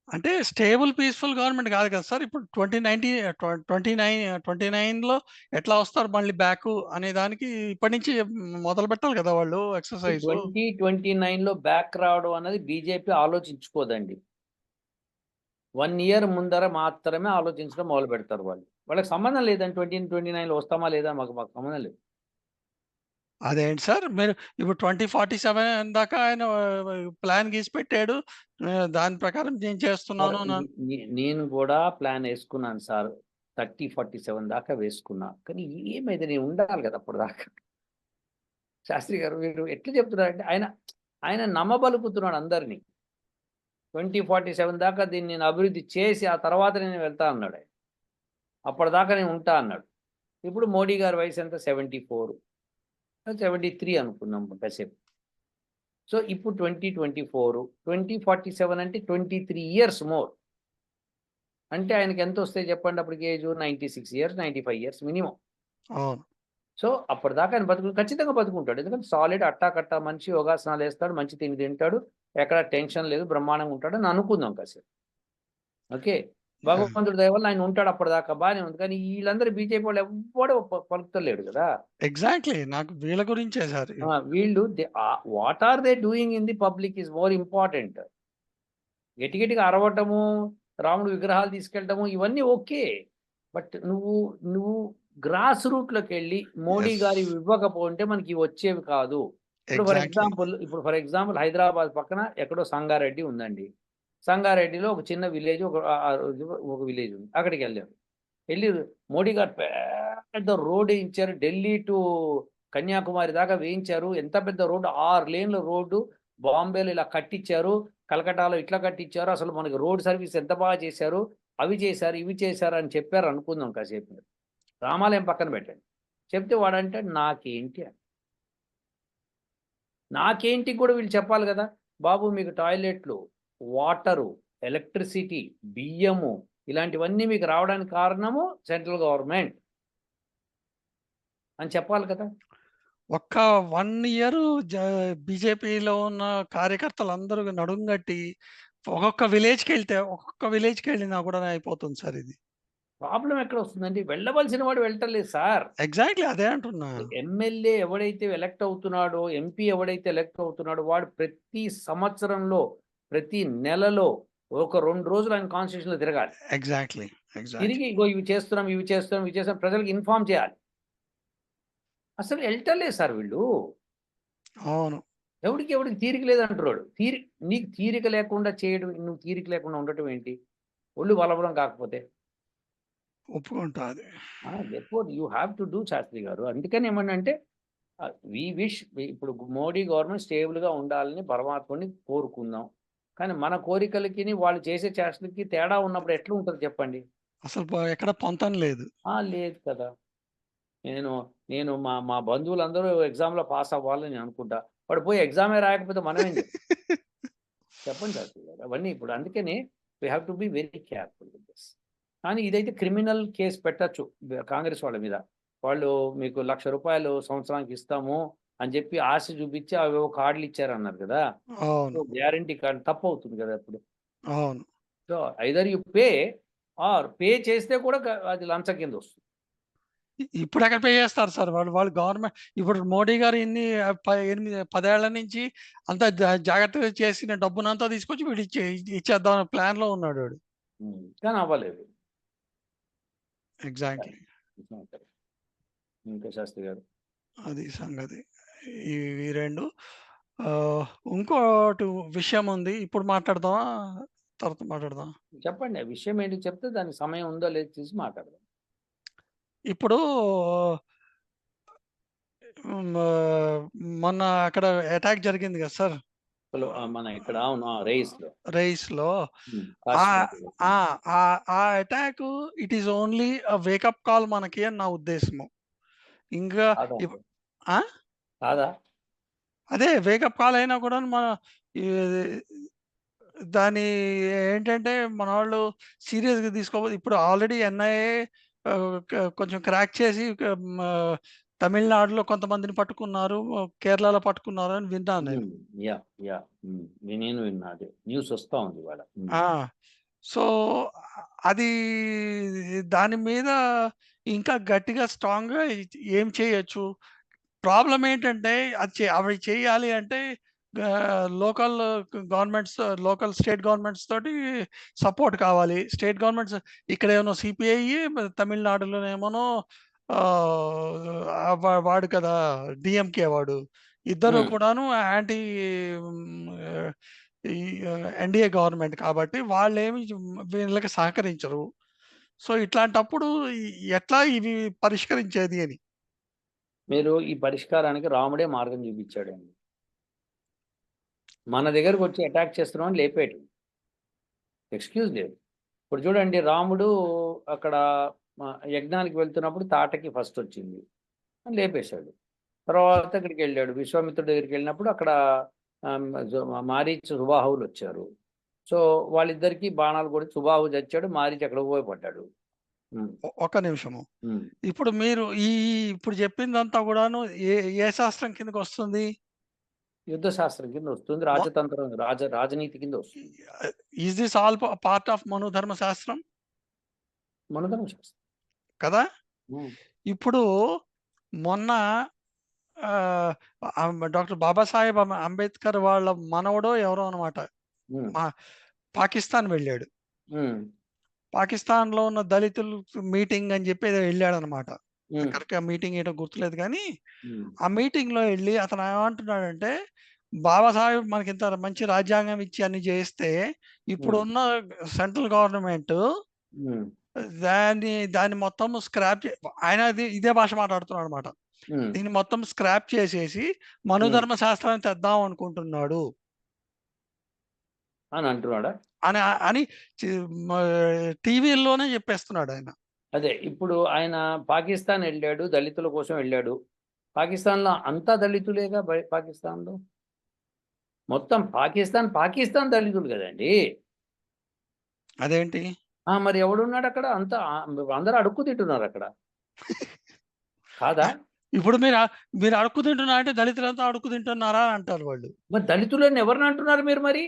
అంటే స్టేబుల్ పీస్‌ఫుల్ గవర్నమెంట్ కాదు కదా sir. ఇప్పుడు 29లో ఎట్లా వస్తారు మళ్ళీ back అనే దానికి ఇప్పటి నుంచి మొదలుపెట్టాలి కదా వాళ్ళు ఎక్సర్‌సైజ్. 2029లో బ్యాక్ రావడం అన్నది బీజేపీ ఆలోచించుకోదండి. 1 ఇయర్ ముందర మాత్రమే ఆలోచించడం మొదలుపెడతారు వాళ్ళు. వాళ్ళకి సంబంధం లేదండి 2029లో వస్తామా లేదా మాకు సంబంధం లేదు. అదేంటి సార్ మీరు ఇప్పుడు 2047 దాకా ఆయన ప్లాన్ గీసి పెట్టాడు. దాని ప్రకారం నేను సార్ చేస్తున్నాను నేను కూడా ప్లాన్ వేసుకున్నాను సార్. 30-47 దాకా వేసుకున్నా. కానీ ఏమైంది, నేను ఉండాలి కదా అప్పటిదాకా. శాస్త్రి గారు మీరు ఎట్లా చెప్తున్నారంటే ఆయన నమ్మబలుకుతున్నాడు అందరినీ. 2047 దాకా దీన్ని నేను అభివృద్ధి చేసి ఆ తర్వాత నేను వెళ్తా అన్నాడు ఆయన. అప్పటిదాకా నేను ఉంటా అన్నాడు. ఇప్పుడు మోడీ గారి వయసు ఎంత? 74, 73 అనుకుందాం కాసేపు. సో ఇప్పుడు 2024, 2047 అంటే 23 ఇయర్స్ మోర్. అంటే ఆయనకి ఎంత వస్తాయి చెప్పండి అప్పటికి ఏజ్? 96 years, 95 years minimum. అవును. సో అప్పటిదాకా ఆయన ఖచ్చితంగా బతుకుంటాడు. ఎందుకంటే సాలిడ్ అట్టాకట్టా మనిషి, యోగాసనాలు వేస్తాడు, మంచి తిండి తింటాడు, ఎక్కడ టెన్షన్ లేదు, బ్రహ్మాండంగా ఉంటాడని అనుకుందాం కాసేపు. ఓకే. భగవంతుడి దయ వల్ల ఆయన ఉంటాడు అప్పటిదాకా, బాగానే ఉంది. కానీ వీళ్ళందరూ బీజేపీ వాళ్ళు ఎవ్వడు పలుకుతలేడు కదా. ఎగ్జాక్ట్లీ నాకు వీళ్ళ గురించే సార్. వీళ్ళు what are they doing in the public is more important. గట్టిగా అరవటము, రాముడు విగ్రహాలు తీసుకెళ్ళటము ఇవన్నీ ఓకే. బట్ నువ్వు గ్రాస్ రూట్లోకి వెళ్ళి మోడీ గారి ఇవ్వకపోతే మనకి వచ్చేవి కాదు. ఇప్పుడు ఫర్ ఎగ్జాంపుల్ హైదరాబాద్ పక్కన ఎక్కడో సంగారెడ్డి ఉందండి. సంగారెడ్డిలో ఒక చిన్న విలేజ్, ఒక విలేజ్ ఉంది. అక్కడికి వెళ్ళి మోడీ గారు పెద్ద రోడ్ వేయించారు. ఢిల్లీ టు కన్యాకుమారి దాకా వేయించారు. ఎంత పెద్ద రోడ్డు, 6 లేన్ల రోడ్డు. బాంబేలో ఇలా కట్టించారు, కలకటాలో ఇట్లా కట్టించారు. అసలు మనకి రోడ్ సర్వీస్ ఎంత బాగా చేశారు, అవి చేశారు, ఇవి చేశారు అని చెప్పారు అనుకుందాం కాసేపు. మీరు రామాలయం పక్కన పెట్టండి. చెప్తే వాడంటే నాకేంటి అని. నాకేంటి కూడా వీళ్ళు చెప్పాలి కదా. బాబు మీకు టాయిలెట్లు, వాటరు, ఎలక్ట్రిసిటీ, బియ్యము ఇలాంటివన్నీ మీకు రావడానికి కారణము సెంట్రల్ గవర్నమెంట్ అని చెప్పాలి కదా. ఒక్క 1 ఇయర్ బీజేపీలో ఉన్న కార్యకర్తలందరూ నడుంగట్టి ఒక్కొక్క విలేజ్‌కి వెళ్ళినా కూడా అయిపోతుంది సార్ ఇది. ప్రాబ్లం ఎక్కడ వస్తుందండి? వెళ్ళవలసిన వాడు వెళ్ళటలేదు సార్. ఎగ్జాక్ట్‌లీ అదే అంటున్నా. ఎమ్మెల్యే ఎవడైతే ఎలక్ట్ అవుతున్నాడో, ఎంపీ ఎవడైతే ఎలక్ట్ అవుతున్నాడో వాడు ప్రతి సంవత్సరంలో, ప్రతి నెలలో ఒక 2 రోజులు ఆయన కాన్స్టిట్యూషన్‌లో తిరగాలి. ఎగ్జాక్ట్‌లీ. తిరిగి ఇగో ఇవి చేస్తున్నాం, ఇవి చేస్తున్నాం, ఇవి చేస్తున్నాం ప్రజలకు ఇన్ఫార్మ్ చేయాలి. అసలు ఎళ్ళటలేదు సార్ వీళ్ళు. అవును. ఎవడికి తీరిక లేదంటున్నాడు. నీకు తీరిక లేకుండా చేయడం, నువ్వు తీరిక లేకుండా ఉండటం ఏంటి? ఒళ్ళు బలపడం కాకపోతే. ఒప్పుకుంటా అది. Therefore you have to do Shastri గారు. అందుకని ఏమన్నంటే వి విష్ ఇప్పుడు మోడీ గవర్నమెంట్ స్టేబుల్‌గా ఉండాలని పరమాత్ముడిని కోరుకుందాం. కానీ మన కోరికలకిని, వాళ్ళు చేసే చేష్టలకి తేడా ఉన్నప్పుడు ఎట్లుంటది చెప్పండి? అసలు ఎక్కడ పొంతన లేదు. లేదు కదా. నేను మా బంధువులందరూ ఎగ్జామ్‌లో పాస్ అవ్వాలని నేను అనుకుంటా. వాడు పోయి ఎగ్జామే రాయకపోతే మనమేం చెప్పండి శాస్త్రి గారు. అవన్నీ ఇప్పుడు అందుకని we have to be very careful with this. కానీ ఇదైతే క్రిమినల్ కేస్ పెట్టొచ్చు కాంగ్రెస్ వాళ్ళ మీద. వాళ్ళు మీకు ₹1,00,000 సంవత్సరానికి ఇస్తాము అని చెప్పి ఆశ చూపించి అవేవో కార్డులు ఇచ్చారన్నారు కదా. అవును. గ్యారంటీ కార్డ్ తప్పవుతుంది కదా ఇప్పుడు. అవును. So either you pay or pay చేస్తే కూడా అది లంచం కింద వస్తుంది. ఇప్పుడు ఎక్కడ పే చేస్తారు సార్ వాళ్ళు గవర్నమెంట్. ఇప్పుడు మోడీ గారు 10 ఏళ్ల నుంచి అంత జాగ్రత్తగా చేసిన డబ్బునంతా తీసుకొచ్చి వీడు ఇచ్చేద్దాం ప్లాన్‌లో ఉన్నాడు వాడు. కానీ అవ్వలేదు. ఎగ్జాక్ట్‌లీ. ఇంకా శాస్త్రి గారు. అది సంగతి. ఇవి 2 ఇంకోటి విషయం ఉంది. ఇప్పుడు మాట్లాడదామా? తర్వాత మాట్లాడదామా? చెప్పండి. ఆ విషయం ఏంటి చెప్తే దానికి సమయం ఉందో లేదో చూసి మాట్లాడదాం. ఇప్పుడు మొన్న అక్కడ అటాక్ జరిగింది కదా సార్. మన ఇక్కడ అవును. రైస్‌లో. ఆ attack it is only wake up call మనకి అని నా ఉద్దేశము. ఇంకా కాదా? అదే వేకప్ కాల్ అయినా కూడా మన దాని ఏంటంటే మన వాళ్ళు సీరియస్‌గా తీసుకోకపోతే ఇప్పుడు ఆల్రెడీ ఎన్ఐఏ కొంచెం క్రాక్ చేసి తమిళనాడులో కొంతమందిని పట్టుకున్నారు, కేరళలో పట్టుకున్నారు అని విన్నాను నేను. నేను విన్నా. అదే న్యూస్ వస్తా ఉంది ఇవాళ. సో అది దాని మీద ఇంకా గట్టిగా స్ట్రాంగ్‌గా ఏం చేయొచ్చు? ప్రాబ్లమ్ ఏంటంటే అవి చేయాలి అంటే లోకల్ గవర్నమెంట్స్, స్టేట్ గవర్నమెంట్స్ తోటి సపోర్ట్ కావాలి. స్టేట్ గవర్నమెంట్స్ ఇక్కడేమో సిపిఐ, తమిళనాడులోనేమోనో వాడు కదా డిఎంకే వాడు. ఇద్దరు ఉమ్. కూడాను యాంటీ ఈ ఎన్డీఏ గవర్నమెంట్ కాబట్టి వాళ్ళేమి వీళ్ళకి సహకరించరు. సో, ఇట్లాంటప్పుడు ఎట్లా ఇవి పరిష్కరించేది అని. మీరు ఈ పరిష్కారానికి రాముడే మార్గం చూపించాడండి. మన దగ్గరకు వచ్చి అటాక్ చేస్తున్నామని లేపేయటం. ఎక్స్‌క్యూజ్ లేదు. ఇప్పుడు చూడండి, రాముడు అక్కడ యజ్ఞానికి వెళ్తున్నప్పుడు తాటకి ఫస్ట్ వచ్చింది. లేపేశాడు. తర్వాత ఇక్కడికెళ్ళాడు. విశ్వామిత్రుడి దగ్గరికెళ్ళినప్పుడు అక్కడ మారీచు, సుబాహువులు వచ్చారు. సో, వాళ్ళిద్దరికీ బాణాలు కొట్టి సుబాహు చచ్చాడు. మారీచు ఎక్కడికో పోయి పడ్డాడు. హ్మ్. ఒక్క నిమిషము. హ్మ్. ఇప్పుడు మీరు ఇప్పుడు చెప్పిందంతా గూడాను ఏ ఏ శాస్త్రం కిందకొస్తుంది? యుద్ధ శాస్త్రం కింద వస్తుంది. మొ రాజతంత్రం, రాజనీతి కింద వస్తుంది. Is this all part of Manudharma Shastram? Manudharma శాస్త్రం. కదా! హ్మ్. ఇప్పుడు మొన్న డాక్టర్ బాబాసాహెబ్ అంబేద్కర్ వాళ్ళ మనవడో ఎవరో అన్నమాట. హ్మ్. మా పాకిస్తాన్ వెళ్ళాడు. హ్మ్. పాకిస్తాన్‌లో ఉన్న దళితులు మీటింగ్ అని చెప్పి ఏదో వెళ్ళాడన్నమాట. హ్మ్. కరెక్ట్‌గా మీటింగ్ ఏంటో గుర్తులేదు గానీ, హ్మ్. ఆ మీటింగ్‌లో ఎళ్లి అతను ఏమంటున్నాడంటే, బాబాసాహెబ్ మనకింత మంచి రాజ్యాంగం ఇచ్చి అన్ని చేస్తే, హ్మ్. ఇప్పుడున్న సెంట్రల్ గవర్నమెంటు హ్మ్. దాన్ని మొత్తం స్క్రాప్ ఆయన ఇదే భాష మాట్లాడుతున్నాడన్నమాట. హ్మ్. దీన్ని మొత్తం స్క్రాప్ చేసేసి హ్మ్. మనుధర్మ శాస్త్రాన్ని తెద్దాం అనుకుంటున్నాడు అని అంటున్నాడా? అని అని చి మ టీవీల్లోనే చెప్పేస్తున్నాడాయన. అదే ఇప్పుడు ఆయన పాకిస్తాన్ ఎళ్ళాడు. దళితుల కోసం ఎళ్ళాడు. పాకిస్తాన్‌లో అంతా దళితులేగా పాకిస్తాన్‌లో. మొత్తం పాకిస్తాన్ దళితులు గదండీ! అదేంటి? మరి ఎవడున్నాడక్కడ? అంతా అందరూ అడుక్కు తింటున్నారక్కడ. కాదా? ఇప్పుడు మీరు అడుక్కు తింటున్నా అంటే దళితులంతా అడుక్కు తింటున్నారా అంటారు వాళ్ళు. మరి దళితులని ఎవరినంటున్నారు మీరు మరి?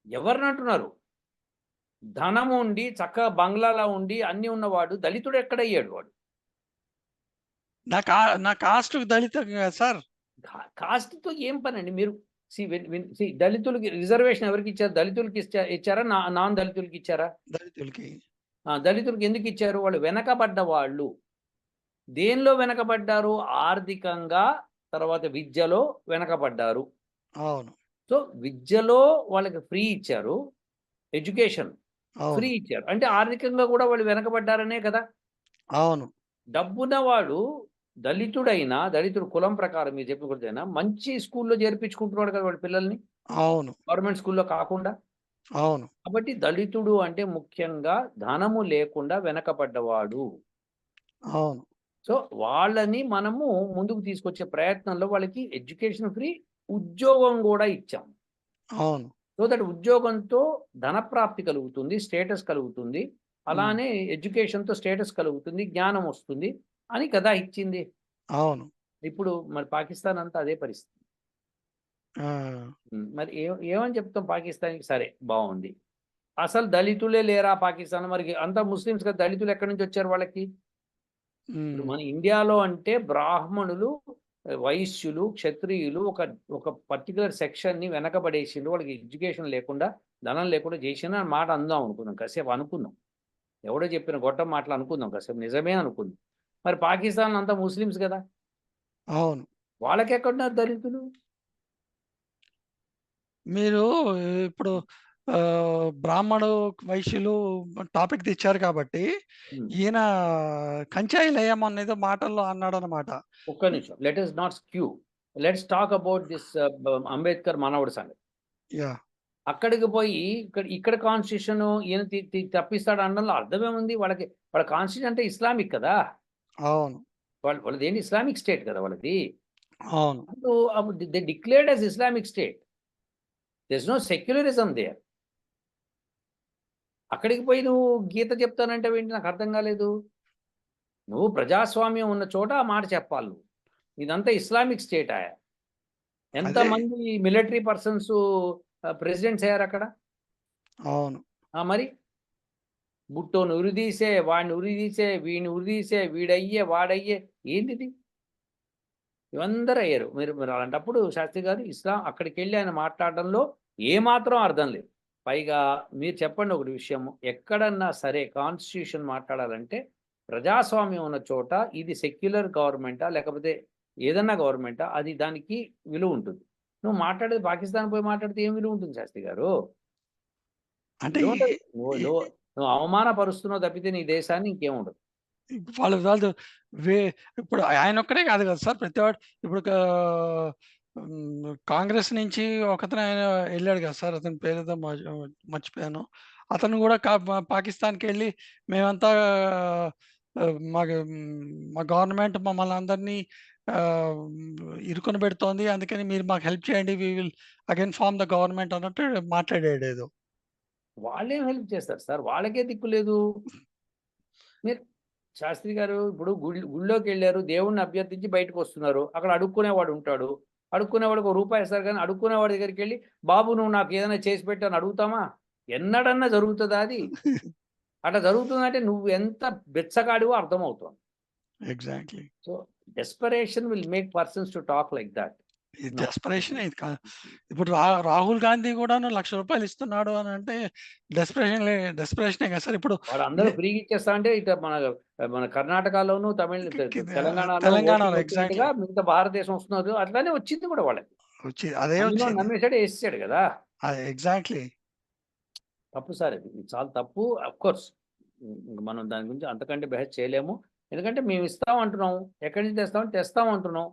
ఎవరినంటున్నారు? ధనం ఉండి, చక్కగా బంగ్లాలా ఉండి, అన్నీ ఉన్నవాడు దళితుడు ఎక్కడయ్యాడు వాడు? నా కాస్ట్‌కి దళితం కాదు సార్. కాస్ట్‌తో ఏం పనండి? మీరు దళితులకి రిజర్వేషన్ ఎవరికిచ్చారు? దళితులకి ఇచ్చారా? నాన్ దళితులకి ఇచ్చారా? దళితులకి. దళితులకి ఎందుకిచ్చారు? వాళ్ళు వెనకబడ్డ వాళ్ళు. దేనిలో వెనకబడ్డారు? ఆర్థికంగా, తర్వాత విద్యలో వెనకబడ్డారు. అవును. సో, విద్యలో వాళ్ళకి ఫ్రీ ఇచ్చారు. ఎడ్యుకేషన్ ఫ్రీ అవును. ఇచ్చారు. అంటే ఆర్థికంగా గూడా వాళ్ళు వెనకబడ్డారనే కదా! అవును. డబ్బున్నవాడు దళితుడు కులం ప్రకారం మీరు చెప్పిన కొద్దైనా మంచి స్కూల్‌లో చేర్పించుకుంటున్నాడు కదా వాడి పిల్లల్ని. అవును. గవర్నమెంట్ స్కూల్‌లో కాకుండా. అవును. కాబట్టి దళితుడు అంటే ముఖ్యంగా ధనము లేకుండా వెనకబడ్డవాడు. అవును. సో, వాళ్ళని మనము ముందుకు తీసుకొచ్చే ప్రయత్నంలో వాళ్ళకి ఎడ్యుకేషన్ ఫ్రీ, ఉద్యోగం గూడా ఇచ్చాం. అవును. సో దట్ ఉద్యోగంతో ధనప్రాప్తి కలుగుతుంది, స్టేటస్ కలుగుతుంది. హ్మ్. అలానే ఎడ్యుకేషన్‌తో స్టేటస్ కలుగుతుంది, జ్ఞానం వస్తుంది అని కదా ఇచ్చింది. అవును. ఇప్పుడు మరి పాకిస్తాన్ అంతా అదే పరిస్థితి. ఆ! మరి ఏమని చెప్తాం పాకిస్తాన్‌కి? సరే బావుంది. అసలు దళితులే లేరా పాకిస్తాన్‌లో? మరి అంతా ముస్లిమ్స్ కదా! దళితులు ఎక్కడి నుంచి వచ్చారు వాళ్ళకి? ఇప్పుడు హ్మ్. మన ఇండియాలో అంటే బ్రాహ్మణులు, వైశ్యులు, క్షత్రియులు ఒక ఒక పర్టిక్యులర్ సెక్షన్‌ని వెనకబడేసిండ్రు. వాళ్ళకి ఎడ్యుకేషన్ లేకుండా, ధనం లేకుండా చేసిండ్రు అని మాట అందాం అనుకున్నాం. కాసేపు అనుకున్నాం. ఎవడో చెప్పిన గొట్టం మాటలు అనుకుందాం కాసేపు. నిజమే అనుకుందాం. మరి పాకిస్తాన్‌లో అంతా ముస్లిమ్స్ గదా! అవును. వాళ్ళకెక్కడున్నారు దళితులు? మీరు ఇప్పుడు బ్రాహ్మడు, వైశ్యులు టాపిక్ తెచ్చారు కాబట్టి, హ్మ్. ఈయన కంచాయిలయ్యమ్మ అనేదో మాటల్లో అన్నాడనమాట. ఒక్క నిమిషం. Let us not skew. Let's talk about this Ambedkar మనవడి సంగతి. యాహ్! అక్కడికి పోయి ఇక్కడ కాన్స్టిట్యూషన్ ఈయన తప్పిస్తాడు అనడంలో అర్థమేముంది? వాళ్ళ కాన్స్టిట్యూషన్ అంటే ఇస్లామిక్ కదా! అవును. వాళ్ళదేంటి ఇస్లామిక్ స్టేట్ కదా వాళ్ళది. అవును. అప్పుడు they declared as Islamic state. There is no secularism there. అక్కడికి పోయి నువ్వు గీత చెప్తానంటావేంటి? నాకు అర్థం కాలేదు. నువ్వు ప్రజాస్వామ్యం ఉన్న చోట ఆ మాట చెప్పాలి నువ్వు. ఇదంతా ఇస్లామిక్ స్టేటాయా? అదే. ఎంతమంది మిలిటరీ పర్సన్స్ ప్రెసిడెంట్స్ అయ్యారక్కడ? అవును. మరి? బుట్టోని ఉరిదీసే, వాడిని ఉరిదీసే, వీడిని ఉరిదీసే, వీడయ్యే, వాడయ్యే ఏందిది? ఇవందరూ అయ్యారు. మీరు అలాంటప్పుడు శాస్త్రి గారు అక్కడికెళ్ళి ఆయన మాట్లాడడంలో ఏమాత్రం అర్థం లేదు. పైగా మీరు చెప్పండి ఒకటి విషయం. ఎక్కడన్నా సరే కాన్స్టిట్యూషన్ మాట్లాడాలంటే ప్రజాస్వామ్యం ఉన్న చోట ఇది సెక్యులర్ గవర్నమెంటా లేకపోతే ఏదన్నా గవర్నమెంటా అది దానికి విలువ ఉంటుంది. నువ్వు మాట్లాడేది పాకిస్తాన్ పోయి మాట్లాడితే ఏం విలువ ఉంటుంది శాస్త్రి గారు? అంటే నువ్వు అవమానపరుస్తున్నావు తప్పితే నీ దేశాన్ని ఇంకేముండదు. వాళ్ళు వాళ్ళు ఇప్పుడు ఆయన ఒక్కడే కాదు కదా సార్, ప్రతి వాడు ఇప్పుడు కాంగ్రెస్ నుంచి ఒకతను ఆయన వెళ్ళాడు కదా సార్, అతని పేరేదో మర్చిపోయాను. అతను కూడా పాకిస్తాన్కి వెళ్ళి మేమంతా మా గవర్నమెంట్ మమ్మల్ని అందరినీ ఇరుకుని పెడుతోంది, అందుకని మీరు మాకు హెల్ప్ చేయండి, we will again form the government అన్నట్టు మాట్లాడాడు ఏదో. వాళ్ళేం హెల్ప్ చేస్తారు సార్? వాళ్ళకే దిక్కు లేదు. మీరు శాస్త్రి గారు ఇప్పుడు గుళ్ళోకి వెళ్ళారు, దేవుణ్ణి అభ్యర్థించి బయటకు వస్తున్నారు. అక్కడ అడుక్కునేవాడు ఉంటాడు. అడుక్కునేవాడికి ఒక రూపాయి ఇస్తారు, కానీ అడుక్కునేవాడి దగ్గరికి వెళ్ళి బాబు నువ్వు నాకు ఏదైనా చేసి పెట్టు అని అడుగుతామా? ఎన్నడన్నా జరుగుతుందా అది? అట్లా జరుగుతుందంటే నువ్వు ఎంత బెచ్చగాడివో అర్థమవుతుంది. Exactly. So desperation will make persons to talk like that. Desperation ఇది కాదు. ఇప్పుడు రాహుల్ గాంధీ కూడా ₹1,00,000 ఇస్తున్నాడు అని అంటే డెస్పరేషనే కదా సార్. ఇప్పుడు వాళ్ళందరూ ఫ్రీగా ఇచ్చేస్తా అంటే ఇక మన కర్ణాటకలోను తెలంగాణలో ఎగ్జాక్ట్లీ మిగతా భారతదేశం వస్తున్నారు, అట్లానే వచ్చింది కూడా వాళ్ళకి. అదే నమ్మేసాడు, వేసేసాడు కదా. ఎగ్జాక్ట్లీ తప్పు సార్, ఇది చాలా తప్పు. అఫ్ కోర్స్ మనం దాని గురించి అంతకంటే బహస్ చేయలేము. ఎందుకంటే మేము ఇస్తాం అంటున్నాం, ఎక్కడి నుంచి తెస్తాం అంటున్నాం.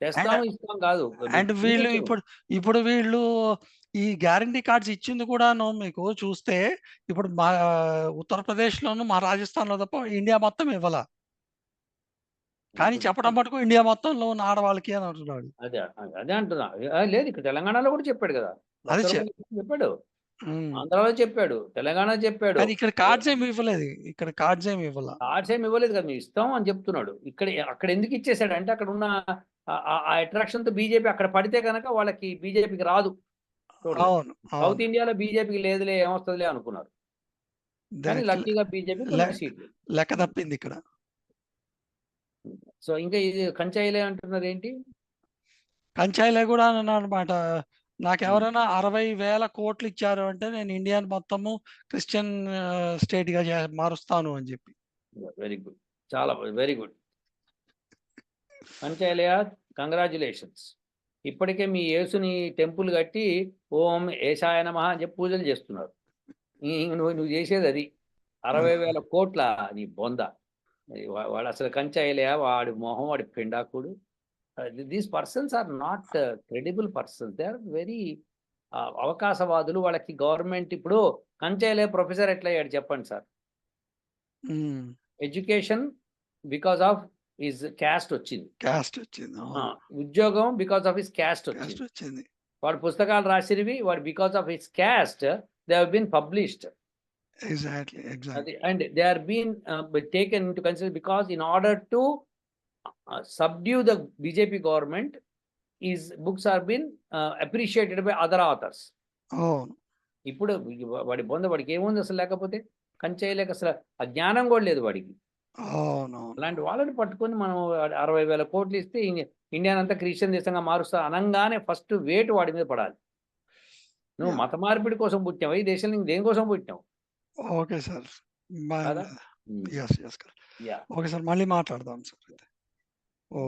తెస్తాం ఇస్తాం కాదు. అండ్ వీళ్ళు ఇప్పుడు వీళ్ళు ఈ గ్యారంటీ కార్డ్స్ ఇచ్చింది కూడాను మీకు చూస్తే ఇప్పుడు మా ఉత్తరప్రదేశ్లోను మా రాజస్థాన్లో తప్ప ఇండియా మొత్తం ఇవ్వాల, కానీ చెప్పడం మటుకు ఇండియా మొత్తంలో ఉన్న ఆడవాళ్ళకి అని అంటున్నాడు. అదే అంటున్నా. లేదు, ఇక్కడ తెలంగాణలో కూడా చెప్పాడు కదా, అదే చెప్పాడు, ఆంధ్రాలో చెప్పాడు, తెలంగాణ చెప్పాడు. ఇక్కడ కార్డ్స్ ఏమి ఇవ్వలేదు, కార్డ్స్ ఏమి ఇవ్వలేదు కదా, మేము ఇస్తాం అని చెప్తున్నాడు. అక్కడ ఎందుకు ఇచ్చేసాడు అంటే అక్కడ ఉన్న ఆ అట్రాక్షన్ తో బీజేపీ అక్కడ పడితే కనుక వాళ్ళకి బీజేపీకి రాదు. సౌత్ ఇండియాలో బీజేపీకి లేదులే, ఏమొస్తుందిలే అనుకున్నారు, కానీ లక్కీగా బీజేపీ సీట్లు లెక్క తప్పింది ఇక్కడ. సో ఇంకా ఇది కంచాయిలే అంటున్నారు ఏంటి? కంచాయిలే కూడా అన్నాను అనమాట. నాకు ఎవరైనా 60,000 కోట్లు ఇచ్చారు అంటే నేను ఇండియాని మొత్తము క్రిస్టియన్ స్టేట్ గా మారుస్తాను అని చెప్పి. వెరీ గుడ్, చాలా వెరీ గుడ్. కంచాయిలయ, కంగ్రాచులేషన్స్. ఇప్పటికే మీ యేసుని టెంపుల్ కట్టి ఓం ఏషాయ నమః అని చెప్పి పూజలు చేస్తున్నారు. నువ్వు చేసేది అది 60,000 కోట్ల నీ బొంద. వాడు అసలు కంచాయిలయ, వాడి మొహం, వాడి పిండాకుడు. These persons are not credible persons, they are very అవకాశవాదులు. వాళ్ళకి గవర్నమెంట్ ఇప్పుడు కంచాయిలయ ప్రొఫెసర్ ఎట్లా అయ్యాడు చెప్పండి sir? Education because of his caste వచ్చింది, ఉద్యోగం బికాస్ ఆఫ్ హిస్ క్యాస్ట్ వచ్చింది. వాడు పుస్తకాలు రాసినవి వాడు because of his caste they have been published. And they are being taken into consideration because in order to subdue the BJP government, his books are been appreciated by other authors. ఇప్పుడు వాడి వాడికి ఏముంది అసలు? లేకపోతే కంచేయలేక అసలు ఆ జ్ఞానం కూడా లేదు వాడికి. అలాంటి వాళ్ళని పట్టుకొని మనం 60,000 కోట్లు ఇస్తే ఇండియాని అంతా క్రిస్టియన్ దేశంగా మారుస్తా అనగానే ఫస్ట్ వేటు వాడి మీద పడాలి. నువ్వు మత మార్పిడి కోసం పుట్టావు, ఈ దేశంలో ఇంక దేనికోసం పుట్టినావు? ఓకే సార్, ఓకే సార్, మళ్ళీ మాట్లాడదాం సార్. ఓ